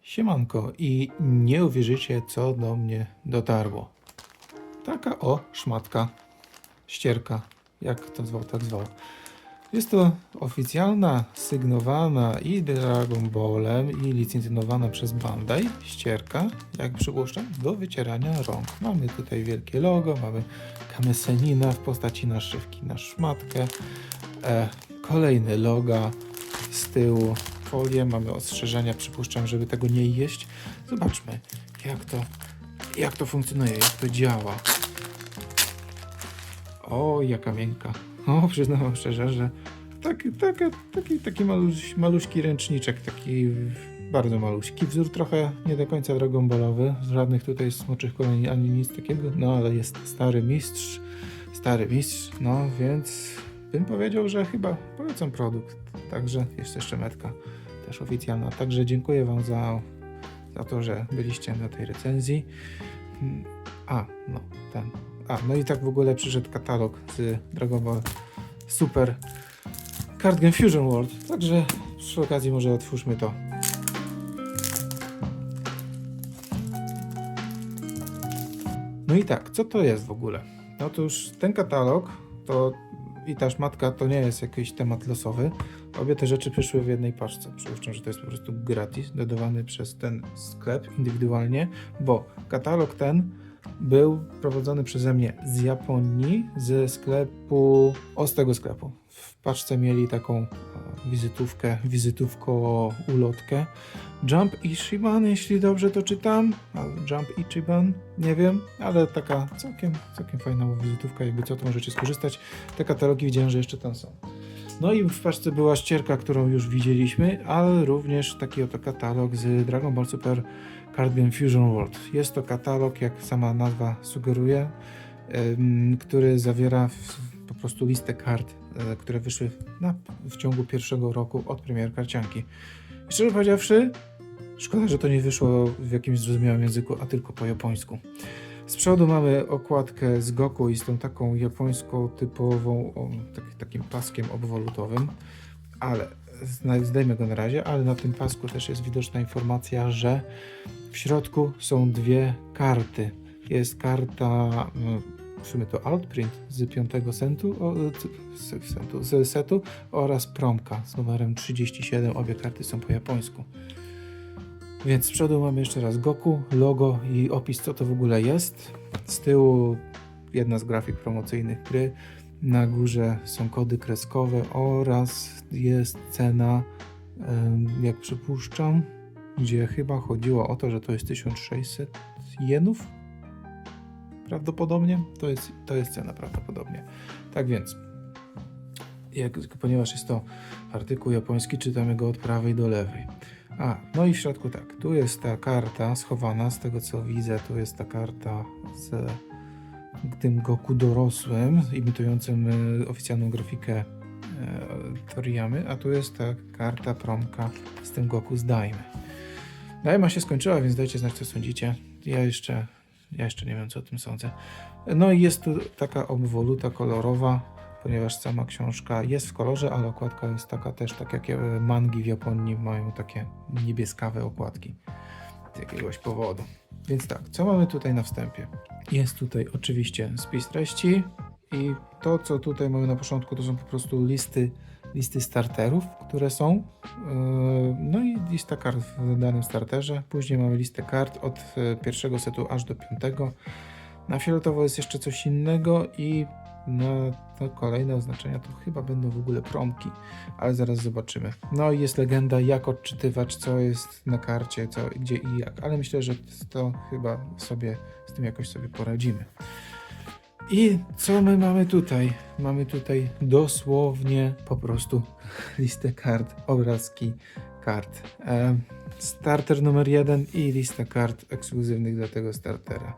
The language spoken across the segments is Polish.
Siemanko i nie uwierzycie, co do mnie dotarło. Taka szmatka, ścierka, jak to zwał, tak zwał. Jest to oficjalna, sygnowana i Dragon Ballem i licencjonowana przez Bandai ścierka, jak przypuszczam, do wycierania rąk. Mamy tutaj wielkie logo, mamy kamesenina w postaci naszywki na szmatkę, kolejne loga z tyłu, folię, mamy ostrzeżenia, przypuszczam, żeby tego nie jeść. Zobaczmy, jak to funkcjonuje, jak to działa. O, jaka miękka. O, przyznam szczerze, że taki maluśki ręczniczek, taki bardzo maluśki. Wzór trochę nie do końca Dragon Ballowy, żadnych tutaj smoczych kolonii ani nic takiego, no ale jest stary mistrz, no więc bym powiedział, że chyba polecam produkt. Także jest jeszcze metka, też oficjalna. Także dziękuję Wam za to, że byliście na tej recenzji. No i tak w ogóle przyszedł katalog z Dragon Ball Super Card Game Fusion World. Także przy okazji może otwórzmy to. No i tak, co to jest w ogóle? Otóż ten katalog i ta szmatka to nie jest jakiś temat losowy. Obie te rzeczy przyszły w jednej paczce. Przypuszczam, że to jest po prostu gratis, dodawany przez ten sklep indywidualnie, bo katalog ten był prowadzony przeze mnie z Japonii, z tego sklepu. W paczce mieli taką ulotkę. Jump Ichiban, jeśli dobrze to czytam. Jump Ichiban, nie wiem, ale taka całkiem fajna wizytówka, jakby co, to możecie skorzystać. Te katalogi widziałem, że jeszcze tam są. No i w paczce była ścierka, którą już widzieliśmy, ale również taki oto katalog z Dragon Ball Super Card Game Fusion World. Jest to katalog, jak sama nazwa sugeruje, który zawiera po prostu listę kart, które wyszły w ciągu pierwszego roku od premier karcianki. I szczerze powiedziawszy, szkoda, że to nie wyszło w jakimś zrozumiałym języku, a tylko po japońsku. Z przodu mamy okładkę z Goku i z tą taką japońską typową, takim paskiem obwolutowym, ale zdejmę go na razie, ale na tym pasku też jest widoczna informacja, że w środku są dwie karty. Jest karta, w sumie to altprint z 5 setu oraz promka z numerem 37. Obie karty są po japońsku. Więc z przodu mamy jeszcze raz Goku, logo i opis, co to w ogóle jest. Z tyłu jedna z grafik promocyjnych gry. Na górze są kody kreskowe oraz jest cena, jak przypuszczam, gdzie chyba chodziło o to, że to jest 1600 jenów. Prawdopodobnie. To jest cena prawdopodobnie. Tak więc, ponieważ jest to artykuł japoński, czytamy go od prawej do lewej. No i w środku tak, tu jest ta karta schowana, z tego co widzę, tu jest ta karta z tym Goku dorosłym, imitującym oficjalną grafikę Toriyamy, a tu jest ta karta promka z tym Goku z Daimy. Daima się skończyła, więc dajcie znać, co sądzicie. Ja jeszcze nie wiem, co o tym sądzę. No i jest tu taka obwoluta kolorowa, ponieważ sama książka jest w kolorze, ale okładka jest taka też, tak jak mangi w Japonii mają takie niebieskawe okładki z jakiegoś powodu. Więc tak, co mamy tutaj na wstępie? Jest tutaj oczywiście spis treści i to, co tutaj mamy na początku, to są po prostu listy starterów, które są. No i lista kart w danym starterze. Później mamy listę kart od pierwszego setu aż do 5. Na fioletowo jest jeszcze coś innego i na te kolejne oznaczenia to chyba będą w ogóle promki, ale zaraz zobaczymy. No i jest legenda, jak odczytywać, co jest na karcie, co, gdzie i jak, ale myślę, że to chyba sobie z tym jakoś sobie poradzimy. I co my mamy tutaj? Mamy tutaj dosłownie po prostu listę kart, obrazki kart. Starter numer 1 i lista kart ekskluzywnych dla tego startera.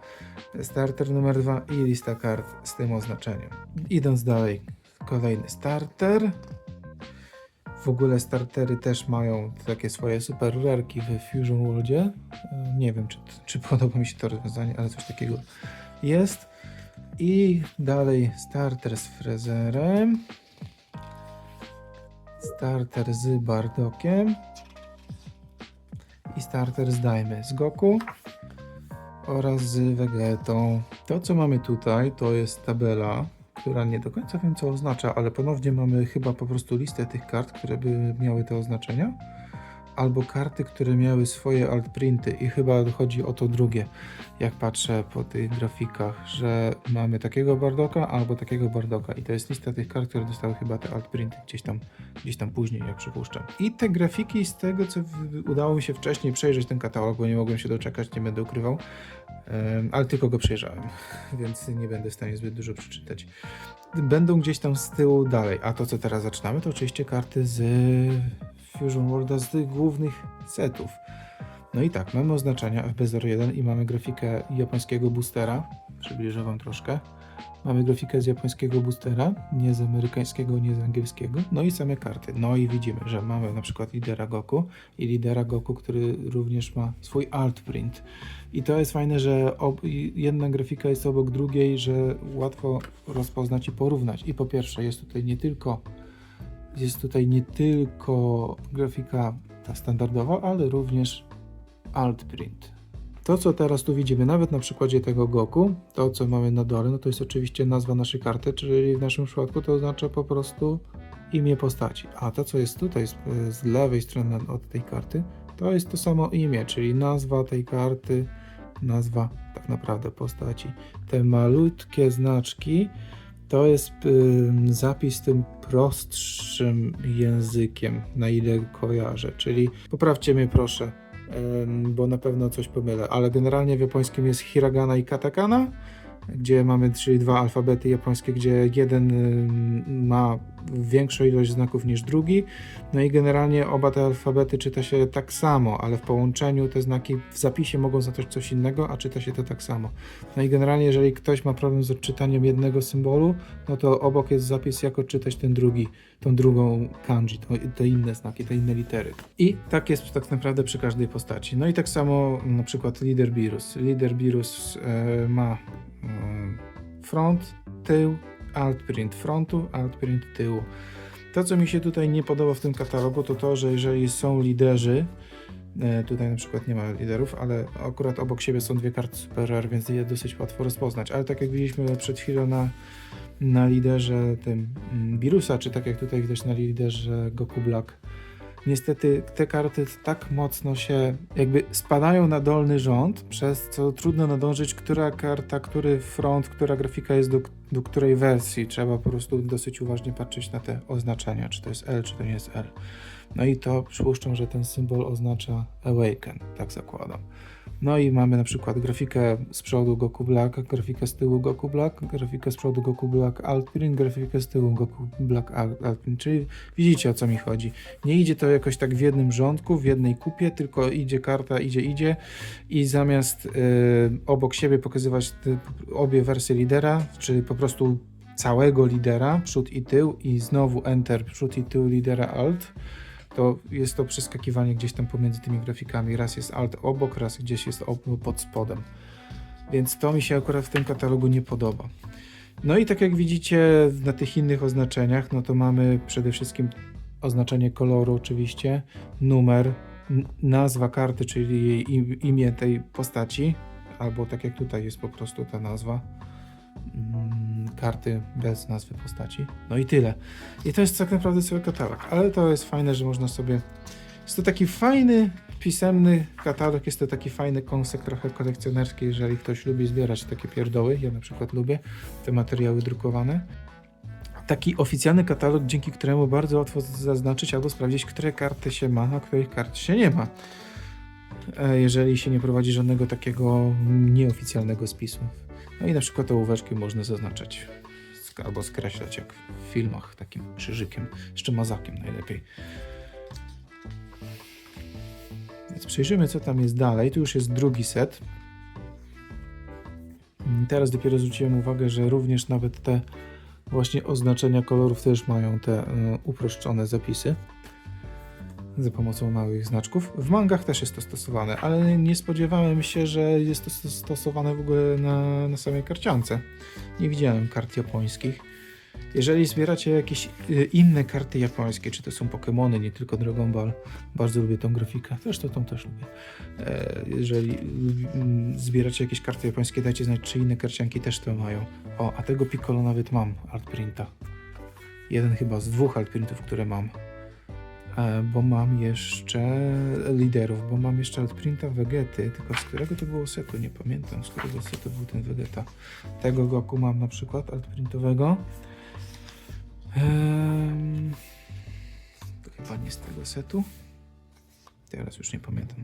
Starter numer 2 i lista kart z tym oznaczeniem. Idąc dalej, kolejny starter. W ogóle startery też mają takie swoje super rarki w Fusion Worldzie. Nie wiem, czy podoba mi się to rozwiązanie, ale coś takiego jest. I dalej starter z Frezerem. Starter z Bardokiem. i starter zdajmy z Goku oraz z Vegetą. To, co mamy tutaj, to jest tabela, która nie do końca wiem, co oznacza, ale ponownie mamy chyba po prostu listę tych kart, które by miały te oznaczenia, albo karty, które miały swoje altprinty i chyba chodzi o to drugie, jak patrzę po tych grafikach, że mamy takiego Bardoka albo takiego Bardoka i to jest lista tych kart, które dostały chyba te altprinty gdzieś tam później, jak przypuszczam. I te grafiki z tego, co udało mi się wcześniej przejrzeć ten katalog, bo nie mogłem się doczekać, nie będę ukrywał, ale tylko go przejrzałem, więc nie będę w stanie zbyt dużo przeczytać. Będą gdzieś tam z tyłu dalej, a to, co teraz zaczynamy, to oczywiście karty z Fusion Worlda, z tych głównych setów. No i tak, mamy oznaczenia FB01 i mamy grafikę japońskiego boostera. Przybliżę wam troszkę. Mamy grafikę z japońskiego boostera, nie z amerykańskiego, nie z angielskiego. No i same karty. No i widzimy, że mamy na przykład lidera Goku i lidera Goku, który również ma swój altprint. I to jest fajne, że jedna grafika jest obok drugiej, że łatwo rozpoznać i porównać. I po pierwsze jest tutaj nie tylko grafika ta standardowa, ale również altprint. To, co teraz tu widzimy, nawet na przykładzie tego Goku, to co mamy na dole, no to jest oczywiście nazwa naszej karty, czyli w naszym przypadku to oznacza po prostu imię postaci. A to, co jest tutaj z lewej strony od tej karty, to jest to samo imię, czyli nazwa tej karty, nazwa tak naprawdę postaci. Te malutkie znaczki to jest zapis tym prostszym językiem, na ile kojarzę, czyli poprawcie mnie proszę, bo na pewno coś pomylę, ale generalnie w japońskim jest hiragana i katakana, gdzie mamy czyli dwa alfabety japońskie, gdzie jeden ma większą ilość znaków niż drugi, no i generalnie oba te alfabety czyta się tak samo, ale w połączeniu te znaki w zapisie mogą znaczyć coś innego, a czyta się to tak samo. No i generalnie jeżeli ktoś ma problem z odczytaniem jednego symbolu, no to obok jest zapis, jak odczytać ten drugi, tą drugą kanji, te inne znaki, te inne litery. I tak jest tak naprawdę przy każdej postaci. No i tak samo na przykład lider Beerus. Lider Beerus ma front, tył, altprint frontu, altprint tyłu. To, co mi się tutaj nie podoba w tym katalogu, to to, że jeżeli są liderzy, tutaj na przykład nie ma liderów, ale akurat obok siebie są dwie karty Super Rare, więc je dosyć łatwo rozpoznać. Ale tak jak widzieliśmy przed chwilą na liderze tym Beerusa, czy tak jak tutaj widać na liderze Goku Black, niestety te karty tak mocno się jakby spadają na dolny rząd, przez co trudno nadążyć, która karta, który front, która grafika jest do której wersji. Trzeba po prostu dosyć uważnie patrzeć na te oznaczenia, czy to jest L, czy to nie jest L. No i to przypuszczam, że ten symbol oznacza Awaken, tak zakładam. No i mamy na przykład grafikę z przodu Goku Black, grafikę z tyłu Goku Black, grafikę z przodu Goku Black Altprint, grafikę z tyłu Goku Black Altprint, czyli widzicie, o co mi chodzi. Nie idzie to jakoś tak w jednym rządku, w jednej kupie, tylko idzie karta, idzie i zamiast obok siebie pokazywać obie wersje lidera, czy po prostu całego lidera, przód i tył i znowu Enter, przód i tył lidera Alt, to jest to przeskakiwanie gdzieś tam pomiędzy tymi grafikami. Raz jest Alt obok, raz gdzieś jest pod spodem. Więc to mi się akurat w tym katalogu nie podoba. No i tak jak widzicie na tych innych oznaczeniach, no to mamy przede wszystkim oznaczenie koloru oczywiście, numer, nazwa karty, czyli jej imię tej postaci, albo tak jak tutaj jest po prostu ta nazwa karty bez nazwy postaci. No i tyle. I to jest tak naprawdę cały katalog. Ale to jest fajne, że można sobie... Jest to taki fajny, pisemny katalog, jest to taki fajny kąsek trochę kolekcjonerski, jeżeli ktoś lubi zbierać takie pierdoły. Ja na przykład lubię te materiały drukowane. Taki oficjalny katalog, dzięki któremu bardzo łatwo zaznaczyć albo sprawdzić, które karty się ma, a których kart się nie ma. Jeżeli się nie prowadzi żadnego takiego nieoficjalnego spisu. No i na przykład ołóweczki można zaznaczać albo skreślać jak w filmach, takim krzyżykiem, jeszcze mazakiem najlepiej. Więc przejrzymy, co tam jest dalej. Tu już jest drugi set. Teraz dopiero zwróciłem uwagę, że również nawet te właśnie oznaczenia kolorów też mają te uproszczone zapisy za pomocą małych znaczków. W mangach też jest to stosowane, ale nie spodziewałem się, że jest to stosowane w ogóle na samej karciance. Nie widziałem kart japońskich. Jeżeli zbieracie jakieś inne karty japońskie, czy to są Pokemony, nie tylko Dragon Ball, bardzo lubię tą grafikę, zresztą tą też lubię. Jeżeli zbieracie jakieś karty japońskie, dajcie znać, czy inne karcianki też to mają. O, a tego Piccolo nawet mam, altprinta. Jeden chyba z 2 altprintów, które mam. Bo mam jeszcze liderów, bo mam jeszcze altprinta Vegety, tylko z którego to było setu, nie pamiętam, z którego setu był ten Vegeta. Tego Goku mam na przykład, altprintowego. To chyba nie z tego setu. Teraz już nie pamiętam.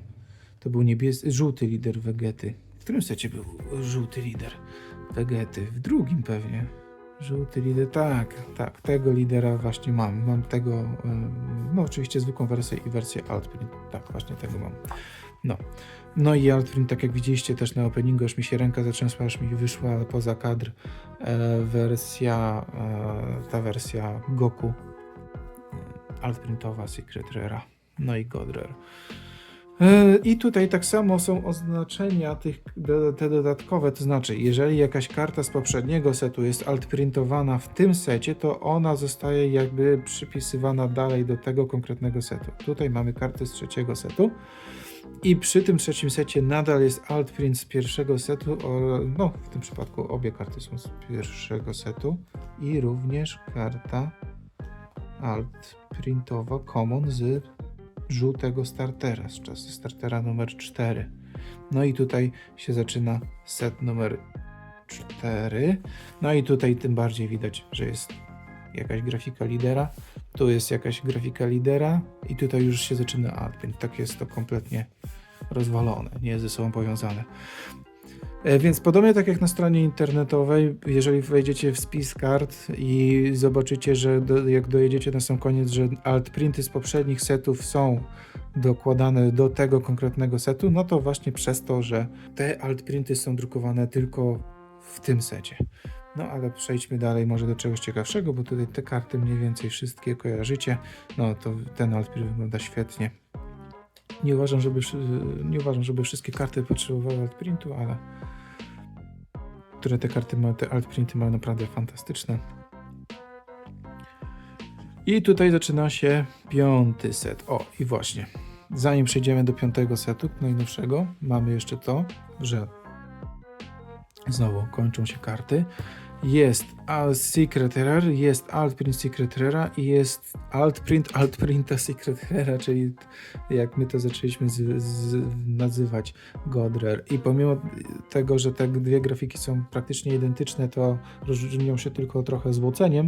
To był żółty lider Vegety. W którym secie był żółty lider Vegety? W drugim pewnie. Żółty lider, tak, tego lidera właśnie mam. Mam tego, no oczywiście zwykłą wersję i wersję altprint. Tak, właśnie tego mam. No i altprint, tak jak widzieliście też na openingu, już mi się ręka zatrzęsła, aż mi wyszła poza kadr ta wersja Goku altprintowa Secret Rare, no i God Rare. I tutaj tak samo są oznaczenia te dodatkowe, to znaczy jeżeli jakaś karta z poprzedniego setu jest altprintowana w tym secie, to ona zostaje jakby przypisywana dalej do tego konkretnego setu. Tutaj mamy karty z trzeciego setu i przy tym trzecim secie nadal jest altprint z pierwszego setu, no w tym przypadku obie karty są z pierwszego setu i również karta altprintowa common z żółtego startera, z czasu startera numer 4. No i tutaj się zaczyna set numer 4. No i tutaj tym bardziej widać, że jest jakaś grafika lidera, tu jest jakaś grafika lidera i tutaj już się zaczyna altprint. Tak jest to kompletnie rozwalone, nie jest ze sobą powiązane. Więc podobnie tak jak na stronie internetowej, jeżeli wejdziecie w spis kart i zobaczycie, że jak dojedziecie na sam koniec, że altprinty z poprzednich setów są dokładane do tego konkretnego setu, no to właśnie przez to, że te altprinty są drukowane tylko w tym secie. No ale przejdźmy dalej może do czegoś ciekawszego, bo tutaj te karty mniej więcej wszystkie kojarzycie. No to ten altprint wygląda świetnie. Nie uważam, żeby wszystkie karty potrzebowały altprintu, ale które te karty mają, te altprinty mają naprawdę fantastyczne. I tutaj zaczyna się 5. set. O, i właśnie, zanim przejdziemy do 5. setu, najnowszego, mamy jeszcze to, że znowu kończą się karty. Jest Secret Rare, jest altprint Secret Rare i jest altprinta Secret Rare, czyli jak my to zaczęliśmy nazywać God Rare. I pomimo tego, że te dwie grafiki są praktycznie identyczne, to różnią się tylko trochę złoceniem.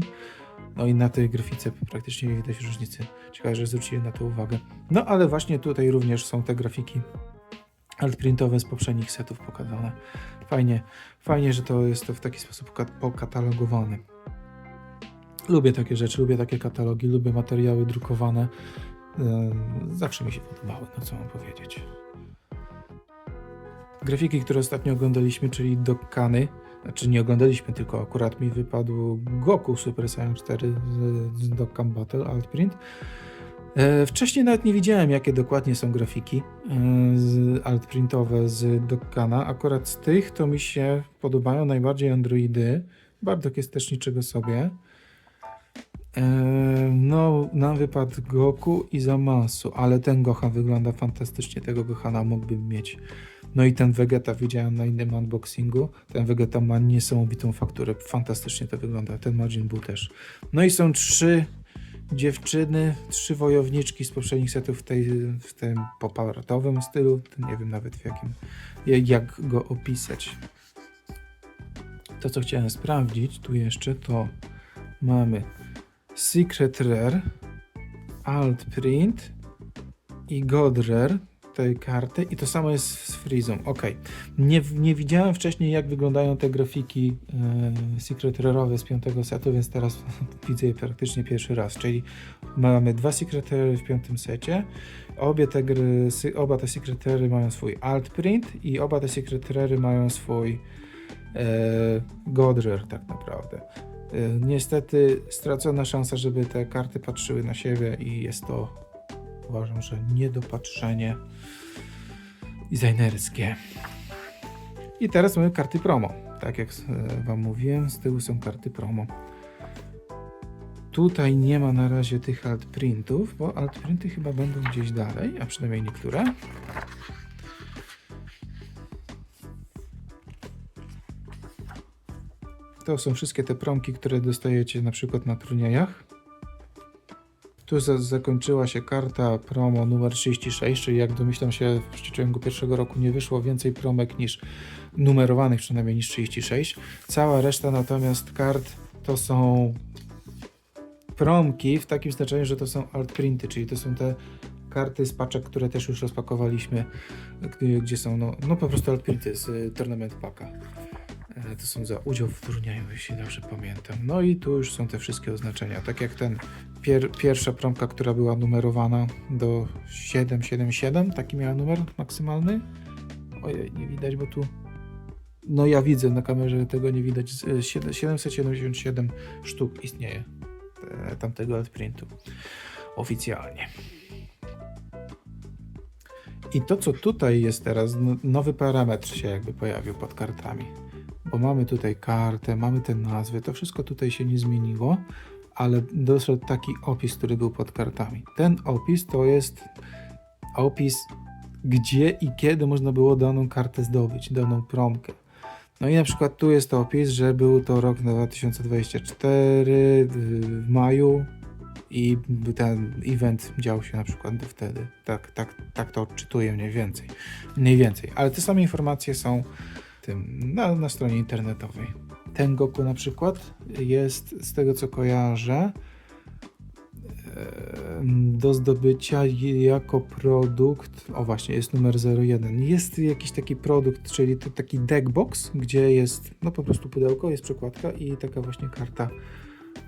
No i na tej grafice praktycznie nie widać różnicy. Ciekawe, że zwróciłem na to uwagę. No ale właśnie tutaj również są te grafiki altprintowe z poprzednich setów pokazane. Fajnie, że to jest w taki sposób pokatalogowane. Lubię takie rzeczy, lubię takie katalogi, lubię materiały drukowane. Zawsze mi się podobały, no co mam powiedzieć. Grafiki, które ostatnio oglądaliśmy, czyli Dokkany, znaczy nie oglądaliśmy, tylko akurat mi wypadł Goku Super Saiyan 4 z Dokkan Battle altprint. Wcześniej nawet nie widziałem, jakie dokładnie są grafiki altprintowe z Dokkana. Akurat z tych to mi się podobają najbardziej androidy. Bardock jest też niczego sobie. No, nam wypadł Goku i Zamasu, ale ten Gohan wygląda fantastycznie. Tego Gohana mógłbym mieć. No i ten Vegeta widziałem na innym unboxingu. Ten Vegeta ma niesamowitą fakturę. Fantastycznie to wygląda. Ten Majin Buu też. No i są 3 dziewczyny, 3 wojowniczki z poprzednich setów w tym pop-artowym stylu. Nie wiem nawet w jakim, jak go opisać. To, co chciałem sprawdzić tu jeszcze, to mamy Secret Rare, altprint i God Rare tej karty i to samo jest z Freezą. Ok, nie widziałem wcześniej, jak wyglądają te grafiki Secret Rare'owe z 5. setu, więc teraz widzę je praktycznie pierwszy raz, czyli mamy 2 Secret Rare w 5. secie. Oba te Secret Rare mają swój altprint i oba te Secret Rare mają swój God Rare tak naprawdę. Niestety stracona szansa, żeby te karty patrzyły na siebie i jest to, uważam, że niedopatrzenie designerskie. I teraz mamy karty promo. Tak jak wam mówiłem, z tyłu są karty promo. Tutaj nie ma na razie tych altprintów, bo altprinty chyba będą gdzieś dalej, a przynajmniej niektóre. To są wszystkie te promki, które dostajecie na przykład na turniejach. Tu zakończyła się karta promo numer 36, czyli jak domyślam się w ciągu pierwszego roku nie wyszło więcej promek niż numerowanych, przynajmniej niż 36. Cała reszta natomiast kart to są promki w takim znaczeniu, że to są altprinty, czyli to są te karty z paczek, które też już rozpakowaliśmy, gdzie są no po prostu altprinty z Tournament Packa. To są za udział w turnieju, jeśli dobrze pamiętam. No i tu już są te wszystkie oznaczenia. Tak jak ten pierwsza promka, która była numerowana do 777, taki miała numer maksymalny. Ojej, nie widać, bo tu... No ja widzę na kamerze, tego nie widać. 777 sztuk istnieje tamtego altprintu oficjalnie. I to, co tutaj jest teraz, nowy parametr się jakby pojawił pod kartami. Bo mamy tutaj kartę, mamy te nazwy, to wszystko tutaj się nie zmieniło, ale doszedł taki opis, który był pod kartami. Ten opis to jest opis, gdzie i kiedy można było daną kartę zdobyć, daną promkę. No i na przykład tu jest opis, że był to rok 2024 w maju i ten event dział się na przykład wtedy. Tak to odczytuję mniej więcej. Ale te same informacje są na stronie internetowej. Ten Goku na przykład jest, z tego co kojarzę, do zdobycia jako produkt, o właśnie, jest numer 01. Jest jakiś taki produkt, czyli taki deckbox, gdzie jest no po prostu pudełko, jest przekładka i taka właśnie karta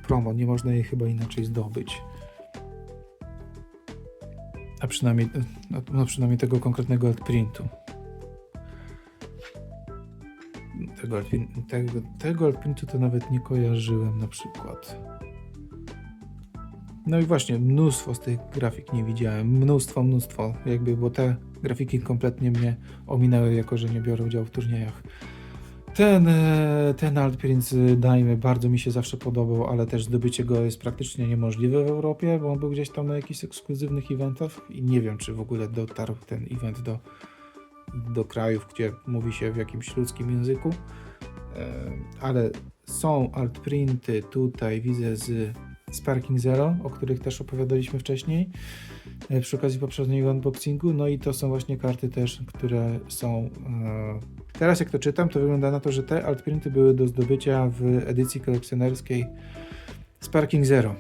promo. Nie można jej chyba inaczej zdobyć. A przynajmniej tego konkretnego altprintu. Tego altprintu to nawet nie kojarzyłem na przykład. No i właśnie, mnóstwo z tych grafik nie widziałem. Mnóstwo, jakby, bo te grafiki kompletnie mnie ominęły, jako że nie biorę udziału w turniejach. Ten altprint z Daimy bardzo mi się zawsze podobał, ale też zdobycie go jest praktycznie niemożliwe w Europie, bo on był gdzieś tam na jakichś ekskluzywnych eventach i nie wiem, czy w ogóle dotarł ten event do krajów, gdzie mówi się w jakimś ludzkim języku. Ale są altprinty tutaj, widzę, z Sparking Zero, o których też opowiadaliśmy wcześniej przy okazji poprzedniego unboxingu. No i to są właśnie karty też, które są... Teraz jak to czytam, to wygląda na to, że te altprinty były do zdobycia w edycji kolekcjonerskiej Sparking Zero.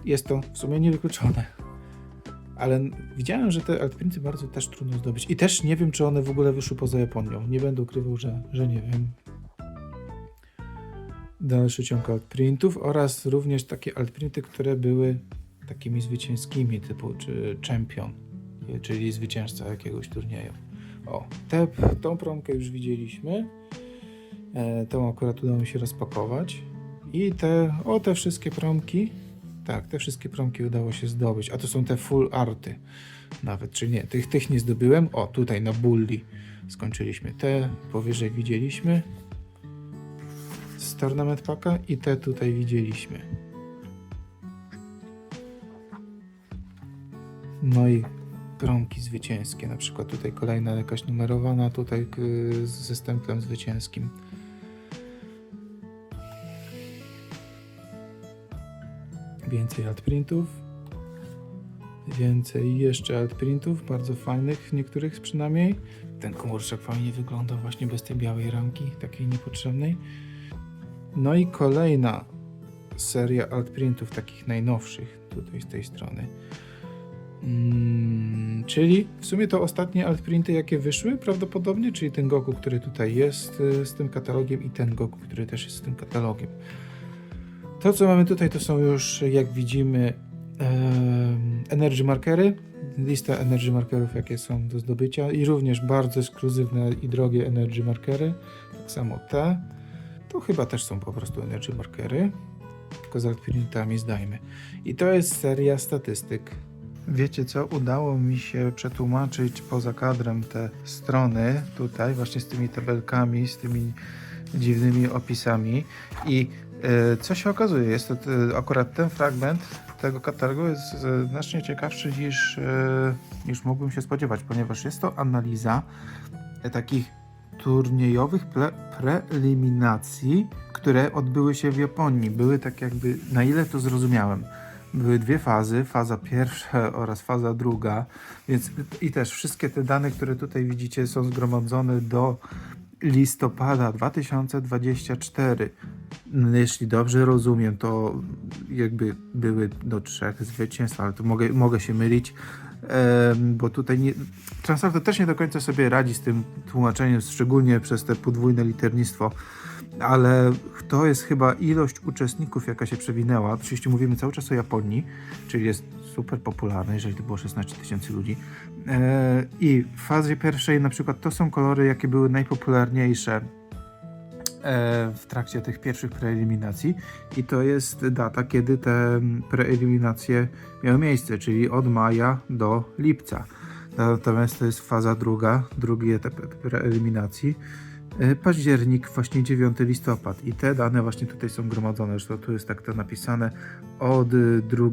Jest to w sumie niewykluczone. Ale widziałem, że te altprinty bardzo też trudno zdobyć. I też nie wiem, czy one w ogóle wyszły poza Japonią. Nie będę ukrywał, że nie wiem. Dalszy ciąg altprintów oraz również takie altprinty, które były takimi zwycięskimi, typu czy Champion, czyli zwycięzca jakiegoś turnieju. O, tą promkę już widzieliśmy. Tą akurat udało mi się rozpakować. I te wszystkie promki, tak, te wszystkie promki udało się zdobyć. A to są te full arty nawet, czy nie, tych nie zdobyłem. O, tutaj na Bully skończyliśmy. Te powyżej widzieliśmy z Tournament Packa i te tutaj widzieliśmy. No i promki zwycięskie, na przykład tutaj kolejna jakaś numerowana, tutaj ze stemplem zwycięskim. Więcej altprintów. Więcej jeszcze altprintów, bardzo fajnych, niektórych przynajmniej. Ten komórczak fajnie wygląda właśnie bez tej białej ramki, takiej niepotrzebnej. No i kolejna seria altprintów, takich najnowszych, tutaj z tej strony. Czyli w sumie to ostatnie altprinty, jakie wyszły prawdopodobnie, czyli ten Goku, który tutaj jest z tym katalogiem i ten Goku, który też jest z tym katalogiem. To, co mamy tutaj, to są już, jak widzimy, energy markery, lista energy markerów, jakie są do zdobycia i również bardzo ekskluzywne i drogie energy markery, tak samo te. To chyba też są po prostu energy markery, tylko z altprintami zdajmy. I to jest seria statystyk. Wiecie co, udało mi się przetłumaczyć poza kadrem te strony tutaj właśnie z tymi tabelkami, z tymi dziwnymi opisami i Co się okazuje, jest to akurat ten fragment tego katalogu jest znacznie ciekawszy niż mógłbym się spodziewać, ponieważ jest to analiza takich turniejowych preeliminacji, które odbyły się w Japonii. Były tak jakby, na ile to zrozumiałem, były dwie fazy, faza pierwsza oraz faza druga, więc i też wszystkie te dane, które tutaj widzicie, są zgromadzone do listopada 2024. Jeśli dobrze rozumiem, to jakby były do 3 zwycięstw, ale to mogę się mylić, bo tutaj Translate też nie do końca sobie radzi z tym tłumaczeniem, szczególnie przez te podwójne liternictwo, ale to jest chyba ilość uczestników, jaka się przewinęła. Oczywiście mówimy cały czas o Japonii, czyli jest super popularne, jeżeli to było 16 tysięcy ludzi. I w fazie pierwszej na przykład to są kolory, jakie były najpopularniejsze w trakcie tych pierwszych preeliminacji i to jest data, kiedy te preeliminacje miały miejsce, czyli od maja do lipca. Natomiast to jest faza druga, drugi etap preeliminacji, październik, właśnie 9 listopad i te dane właśnie tutaj są gromadzone, zresztą tu jest tak to napisane, od 2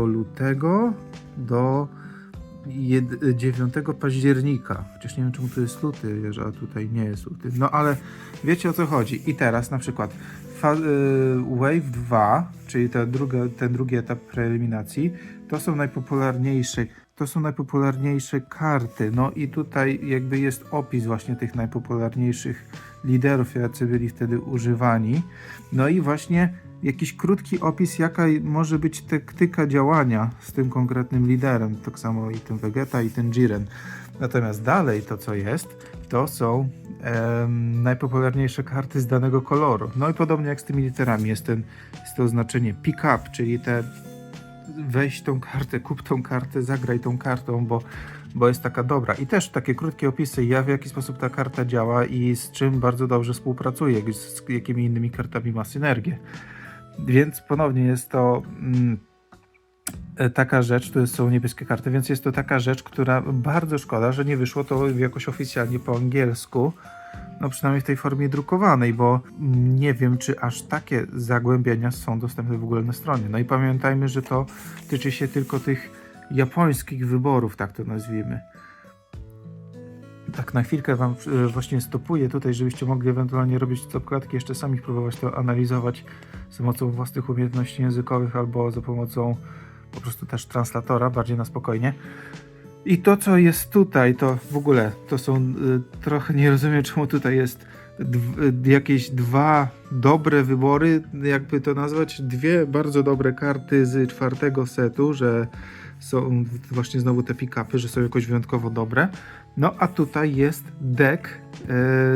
lutego do 9 października. Chociaż nie wiem, czemu tu jest luty, a tutaj nie jest luty. No ale wiecie, o co chodzi. I teraz na przykład Wave 2, czyli ten drugi etap preeliminacji, to są najpopularniejsze karty. No i tutaj jakby jest opis właśnie tych najpopularniejszych liderów, jacy byli wtedy używani. No i właśnie jakiś krótki opis, jaka może być taktyka działania z tym konkretnym liderem. Tak samo i ten Vegeta, i ten Jiren. Natomiast dalej to, co jest, to są najpopularniejsze karty z danego koloru. No i podobnie jak z tymi literami jest to oznaczenie pick up, czyli te weź tą kartę, kup tą kartę, zagraj tą kartą, bo jest taka dobra. I też takie krótkie opisy, w jaki sposób ta karta działa i z czym bardzo dobrze współpracuje, z jakimi innymi kartami ma synergię. Więc ponownie jest to taka rzecz, to są niebieskie karty, więc jest to taka rzecz, która bardzo szkoda, że nie wyszło to jakoś oficjalnie po angielsku, no przynajmniej w tej formie drukowanej, bo nie wiem, czy aż takie zagłębienia są dostępne w ogóle na stronie. No i pamiętajmy, że to tyczy się tylko tych japońskich wyborów, tak to nazwijmy. Tak na chwilkę wam właśnie stopuję tutaj, żebyście mogli ewentualnie robić zakładki, jeszcze sami próbować to analizować za pomocą własnych umiejętności językowych albo za pomocą po prostu też translatora, bardziej na spokojnie. I to, co jest tutaj, to w ogóle to są trochę nie rozumiem, czemu tutaj jest jakieś dwa dobre wybory, jakby to nazwać, dwie bardzo dobre karty z 4 setu, że są właśnie znowu te pick-upy, że są jakoś wyjątkowo dobre. No a tutaj jest deck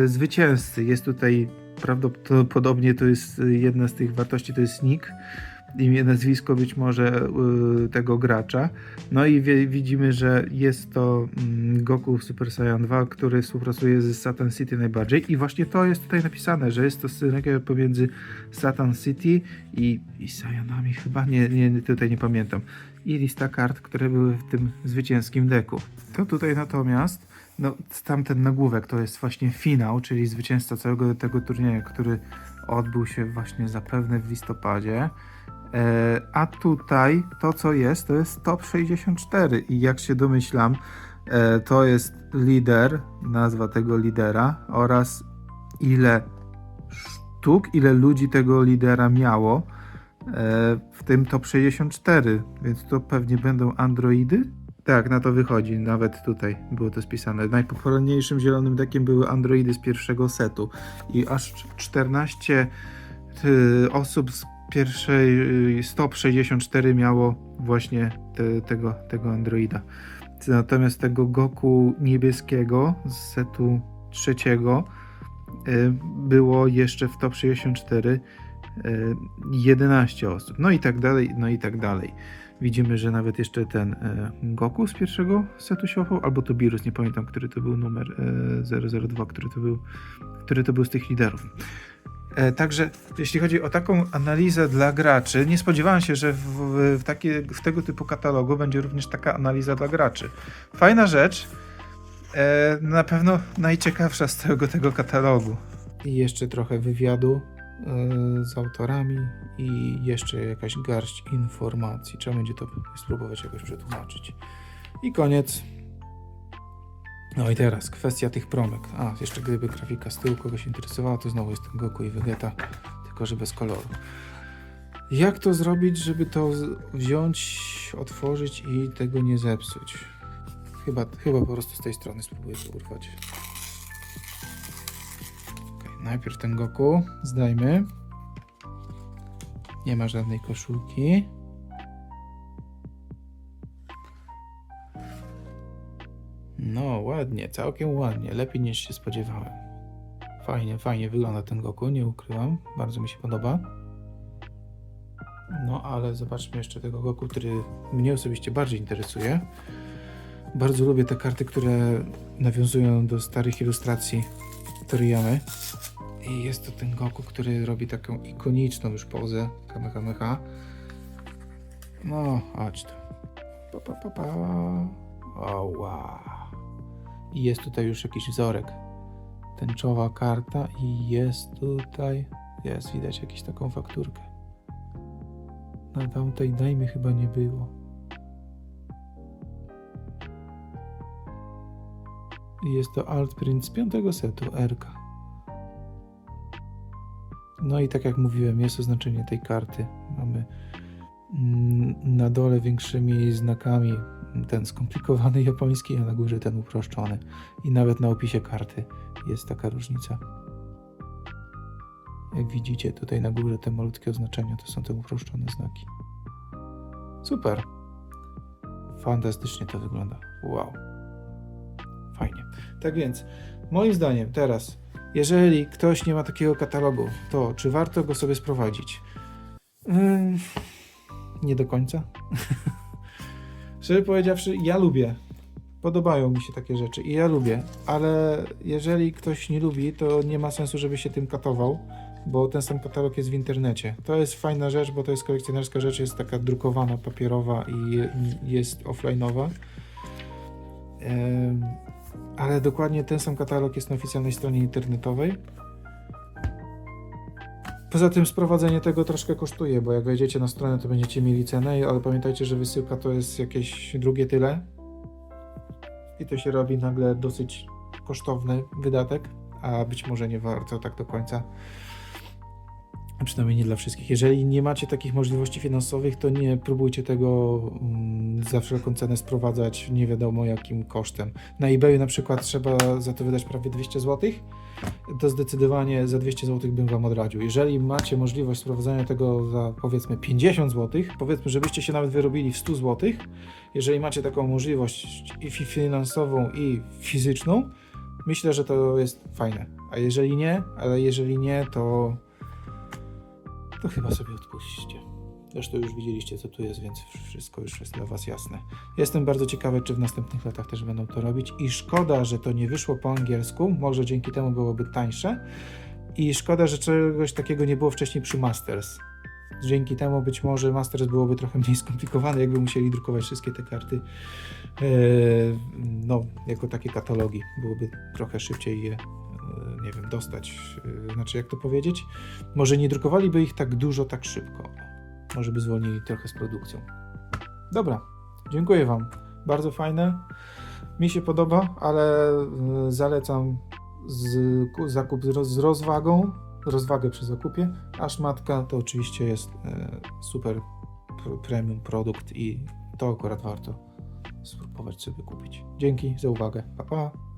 zwycięzcy. Jest tutaj prawdopodobnie to jest jedna z tych wartości, to jest nick, imię, nazwisko być może tego gracza. No i widzimy, że jest to Goku Super Saiyan 2, który współpracuje z Satan City najbardziej i właśnie to jest tutaj napisane, że jest to synergia pomiędzy Satan City i Saiyanami, chyba tutaj nie pamiętam. I lista kart, które były w tym zwycięskim deku. To tutaj natomiast, no tamten nagłówek to jest właśnie finał, czyli zwycięzca całego tego turnieju, który odbył się właśnie zapewne w listopadzie. A tutaj to, co jest, to jest top 64 i jak się domyślam, to jest lider, nazwa tego lidera oraz ile ludzi tego lidera miało w tym top 64, więc to pewnie będą androidy? Tak, na to wychodzi, nawet tutaj było to spisane. Najpopularniejszym zielonym deckiem były androidy z pierwszego setu i aż 14 osób z pierwszej top 64 miało właśnie tego androida. Natomiast tego Goku niebieskiego z setu trzeciego było jeszcze w top 64 11 osób. No i tak dalej, no i tak dalej. Widzimy, że nawet jeszcze ten Goku z pierwszego setu się łapał, albo to Beerus, nie pamiętam, który to był numer 002, który to był z tych liderów. Także jeśli chodzi o taką analizę dla graczy, nie spodziewałem się, że w tego typu katalogu będzie również taka analiza dla graczy. Fajna rzecz, na pewno najciekawsza z całego tego katalogu. I jeszcze trochę wywiadu z autorami i jeszcze jakaś garść informacji. Trzeba będzie to spróbować jakoś przetłumaczyć. I koniec. No i teraz kwestia tych promek. Jeszcze gdyby grafika z tyłu kogoś interesowała, to znowu jest ten Goku i Vegeta, tylko że bez koloru. Jak to zrobić, żeby to wziąć, otworzyć i tego nie zepsuć? Chyba po prostu z tej strony spróbuję to urwać. Najpierw ten Goku zdajmy. Nie ma żadnej koszulki. No ładnie, całkiem ładnie. Lepiej niż się spodziewałem. Fajnie wygląda ten Goku, nie ukrywam. Bardzo mi się podoba. No ale zobaczmy jeszcze tego Goku, który mnie osobiście bardziej interesuje. Bardzo lubię te karty, które nawiązują do starych ilustracji Toriyamy. I jest to ten Goku, który robi taką ikoniczną już pozę Kamehameha. No, chodź tu. Oła. I jest tutaj już jakiś wzorek. Tęczowa karta i jest tutaj... widać jakąś taką fakturkę. Na tamtej dajmy chyba nie było. I jest to altprint z 5. setu RK. No i tak jak mówiłem, jest oznaczenie tej karty. Mamy na dole większymi znakami ten skomplikowany japoński, a na górze ten uproszczony. I nawet na opisie karty jest taka różnica. Jak widzicie, tutaj na górze te malutkie oznaczenia to są te uproszczone znaki. Super. Fantastycznie to wygląda. Wow. Fajnie. Tak więc, moim zdaniem teraz, jeżeli ktoś nie ma takiego katalogu, to czy warto go sobie sprowadzić? Nie do końca. Szczerze powiedziawszy, ja lubię. Podobają mi się takie rzeczy i ja lubię, ale jeżeli ktoś nie lubi, to nie ma sensu, żeby się tym katował, bo ten sam katalog jest w internecie. To jest fajna rzecz, bo to jest kolekcjonerska rzecz, jest taka drukowana, papierowa i jest offline'owa. Ale dokładnie ten sam katalog jest na oficjalnej stronie internetowej. Poza tym sprowadzenie tego troszkę kosztuje, bo jak wejdziecie na stronę, to będziecie mieli cenę, ale pamiętajcie, że wysyłka to jest jakieś drugie tyle. I to się robi nagle dosyć kosztowny wydatek, a być może nie warto tak do końca. Przynajmniej nie dla wszystkich. Jeżeli nie macie takich możliwości finansowych, to nie próbujcie tego za wszelką cenę sprowadzać nie wiadomo jakim kosztem. Na eBayu na przykład trzeba za to wydać prawie 200 zł. To zdecydowanie za 200 zł bym Wam odradził. Jeżeli macie możliwość sprowadzania tego za powiedzmy 50 zł, powiedzmy, żebyście się nawet wyrobili w 100 zł, jeżeli macie taką możliwość i finansową i fizyczną, myślę, że to jest fajne. A jeżeli nie, to chyba sobie odpuśćcie. Zresztą już widzieliście, co tu jest, więc wszystko już jest dla Was jasne. Jestem bardzo ciekawy, czy w następnych latach też będą to robić i szkoda, że to nie wyszło po angielsku, może dzięki temu byłoby tańsze i szkoda, że czegoś takiego nie było wcześniej przy Masters. Dzięki temu być może Masters byłoby trochę mniej skomplikowane, jakby musieli drukować wszystkie te karty jako takie katalogi. Byłoby trochę szybciej je dostać, znaczy jak to powiedzieć, może nie drukowaliby ich tak dużo, tak szybko, może by zwolnili trochę z produkcją. Dobra, dziękuję Wam, bardzo fajne, mi się podoba, ale zalecam zakup z rozwagę przy zakupie, a szmatka to oczywiście jest super premium produkt i to akurat warto spróbować sobie kupić. Dzięki za uwagę, pa pa!